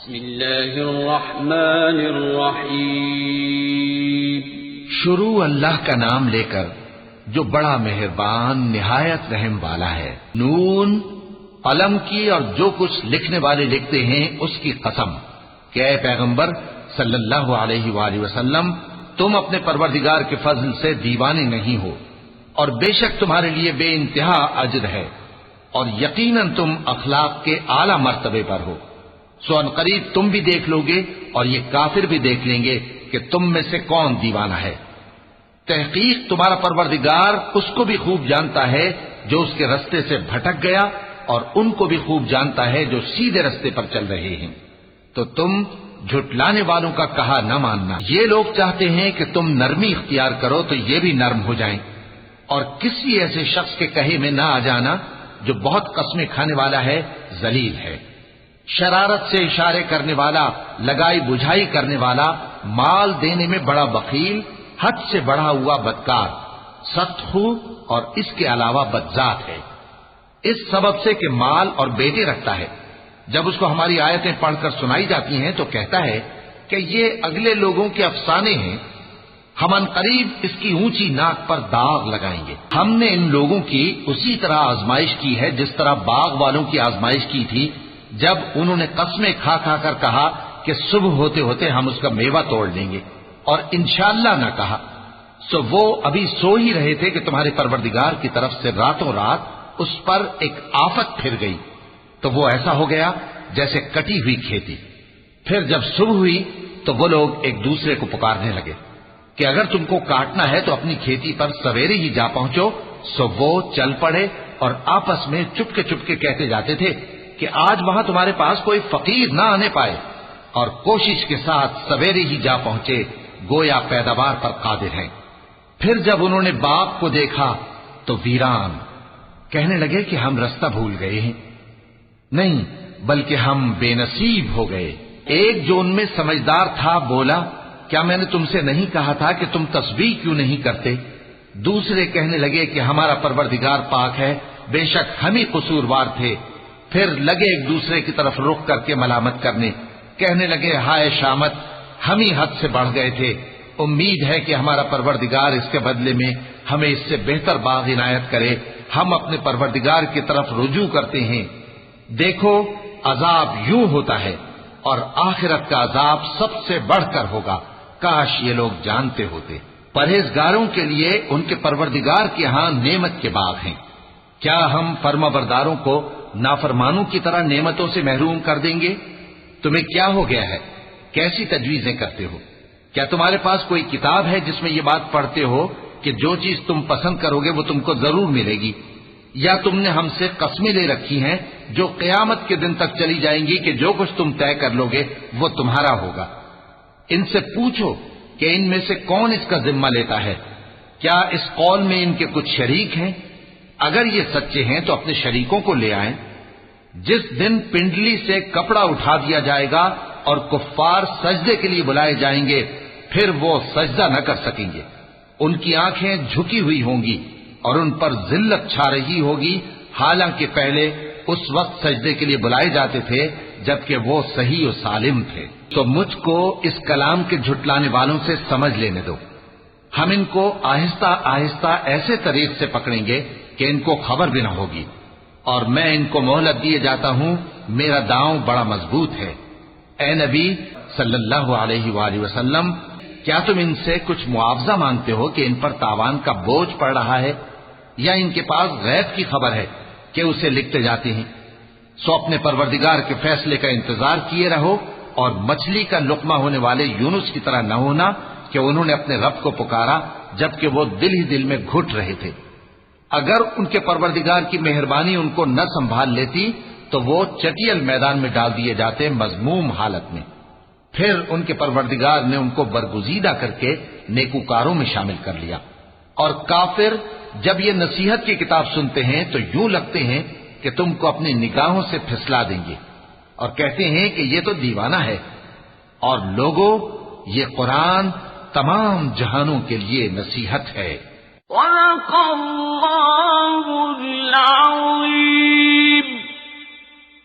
بسم اللہ الرحمن الرحیم۔ شروع اللہ کا نام لے کر جو بڑا مہربان نہایت رحم والا ہے۔ نون، قلم کی اور جو کچھ لکھنے والے لکھتے ہیں اس کی قسم کہ اے پیغمبر صلی اللہ علیہ وآلہ وسلم، تم اپنے پروردگار کے فضل سے دیوانے نہیں ہو، اور بے شک تمہارے لیے بے انتہا اجر ہے، اور یقیناً تم اخلاق کے اعلی مرتبے پر ہو۔ سو ان قریب تم بھی دیکھ لو گے اور یہ کافر بھی دیکھ لیں گے کہ تم میں سے کون دیوانہ ہے۔ تحقیق تمہارا پروردگار اس کو بھی خوب جانتا ہے جو اس کے رستے سے بھٹک گیا، اور ان کو بھی خوب جانتا ہے جو سیدھے رستے پر چل رہے ہیں۔ تو تم جھٹلانے والوں کا کہا نہ ماننا۔ یہ لوگ چاہتے ہیں کہ تم نرمی اختیار کرو تو یہ بھی نرم ہو جائیں، اور کسی ایسے شخص کے کہے میں نہ آ جانا جو بہت قسمیں کھانے والا ہے، ذلیل ہے، شرارت سے اشارے کرنے والا، لگائی بجھائی کرنے والا، مال دینے میں بڑا بخیل، حد سے بڑھا ہوا بدکار، سخت خو اور اس کے علاوہ بدذات ہے۔ اس سبب سے کہ مال اور بیٹے رکھتا ہے، جب اس کو ہماری آیتیں پڑھ کر سنائی جاتی ہیں تو کہتا ہے کہ یہ اگلے لوگوں کے افسانے ہیں، ہم ان قریب اس کی اونچی ناک پر داغ لگائیں گے۔ ہم نے ان لوگوں کی اسی طرح آزمائش کی ہے جس طرح باغ والوں کی آزمائش کی تھی، جب انہوں نے قسمیں کھا کھا کر کہا کہ صبح ہوتے ہوتے ہم اس کا میوہ توڑ لیں گے، اور انشاءاللہ نہ کہا، سو وہ ابھی سو ہی رہے تھے کہ تمہارے پروردگار کی طرف سے راتوں رات اس پر ایک آفت پھر گئی، تو وہ ایسا ہو گیا جیسے کٹی ہوئی کھیتی۔ پھر جب صبح ہوئی تو وہ لوگ ایک دوسرے کو پکارنے لگے کہ اگر تم کو کاٹنا ہے تو اپنی کھیتی پر سویرے ہی جا پہنچو۔ سو وہ چل پڑے اور آپس میں چپکے چپکے کہتے جاتے تھے کہ آج وہاں تمہارے پاس کوئی فقیر نہ آنے پائے، اور کوشش کے ساتھ سویرے ہی جا پہنچے، گویا پیداوار پر قادر ہیں۔ پھر جب انہوں نے باغ کو دیکھا تو ویران، کہنے لگے کہ ہم رستہ بھول گئے ہیں، نہیں بلکہ ہم بے نصیب ہو گئے۔ ایک جو ان میں سمجھدار تھا بولا، کیا میں نے تم سے نہیں کہا تھا کہ تم تسبیح کیوں نہیں کرتے؟ دوسرے کہنے لگے کہ ہمارا پروردگار پاک ہے، بے شک ہم ہی قصوروار تھے۔ پھر لگے ایک دوسرے کی طرف رخ کر کے ملامت کرنے، کہنے لگے ہائے شامت، ہم ہی حد سے بڑھ گئے تھے، امید ہے کہ ہمارا پروردگار اس کے بدلے میں ہمیں اس سے بہتر باغ عنایت کرے، ہم اپنے پروردگار کی طرف رجوع کرتے ہیں۔ دیکھو عذاب یوں ہوتا ہے، اور آخرت کا عذاب سب سے بڑھ کر ہوگا، کاش یہ لوگ جانتے ہوتے۔ پرہیزگاروں کے لیے ان کے پروردگار کے ہاں نعمت کے باغ ہیں۔ کیا ہم فرمانبرداروں کو نافرمانوں کی طرح نعمتوں سے محروم کر دیں گے؟ تمہیں کیا ہو گیا ہے؟ کیسی تجویزیں کرتے ہو؟ کیا تمہارے پاس کوئی کتاب ہے جس میں یہ بات پڑھتے ہو کہ جو چیز تم پسند کرو گے وہ تم کو ضرور ملے گی؟ یا تم نے ہم سے قسمیں لے رکھی ہیں جو قیامت کے دن تک چلی جائیں گی کہ جو کچھ تم طے کر لو گے وہ تمہارا ہوگا؟ ان سے پوچھو کہ ان میں سے کون اس کا ذمہ لیتا ہے؟ کیا اس قول میں ان کے کچھ شریک ہیں؟ اگر یہ سچے ہیں تو اپنے شریکوں کو لے آئیں۔ جس دن پنڈلی سے کپڑا اٹھا دیا جائے گا اور کفار سجدے کے لیے بلائے جائیں گے، پھر وہ سجدہ نہ کر سکیں گے، ان کی آنکھیں جھکی ہوئی ہوں گی اور ان پر ذلت چھا رہی ہوگی، حالانکہ پہلے اس وقت سجدے کے لیے بلائے جاتے تھے جبکہ وہ صحیح و سالم تھے۔ تو مجھ کو اس کلام کے جھٹلانے والوں سے سمجھ لینے دو، ہم ان کو آہستہ آہستہ ایسے طریق سے پکڑیں گے کہ ان کو خبر بھی نہ ہوگی، اور میں ان کو مہلت دیے جاتا ہوں، میرا داؤں بڑا مضبوط ہے۔ اے نبی صلی اللہ علیہ وآلہ وسلم، کیا تم ان سے کچھ معاوضہ مانگتے ہو کہ ان پر تاوان کا بوجھ پڑ رہا ہے، یا ان کے پاس غیب کی خبر ہے کہ اسے لکھتے جاتے ہیں؟ سو اپنے پروردگار کے فیصلے کا انتظار کیے رہو، اور مچھلی کا لقمہ ہونے والے یونس کی طرح نہ ہونا کہ انہوں نے اپنے رب کو پکارا جبکہ وہ دل ہی دل میں گھٹ رہے تھے۔ اگر ان کے پروردگار کی مہربانی ان کو نہ سنبھال لیتی تو وہ چٹیل میدان میں ڈال دیے جاتے مذموم حالت میں۔ پھر ان کے پروردگار نے ان کو برگزیدہ کر کے نیکوکاروں میں شامل کر لیا۔ اور کافر جب یہ نصیحت کی کتاب سنتے ہیں تو یوں لگتے ہیں کہ تم کو اپنی نگاہوں سے پھسلا دیں گے، اور کہتے ہیں کہ یہ تو دیوانہ ہے۔ اور لوگوں، یہ قرآن تمام جہانوں کے لیے نصیحت ہے۔ وَلَقَ اللَّهُ الْعَظِيمُ۔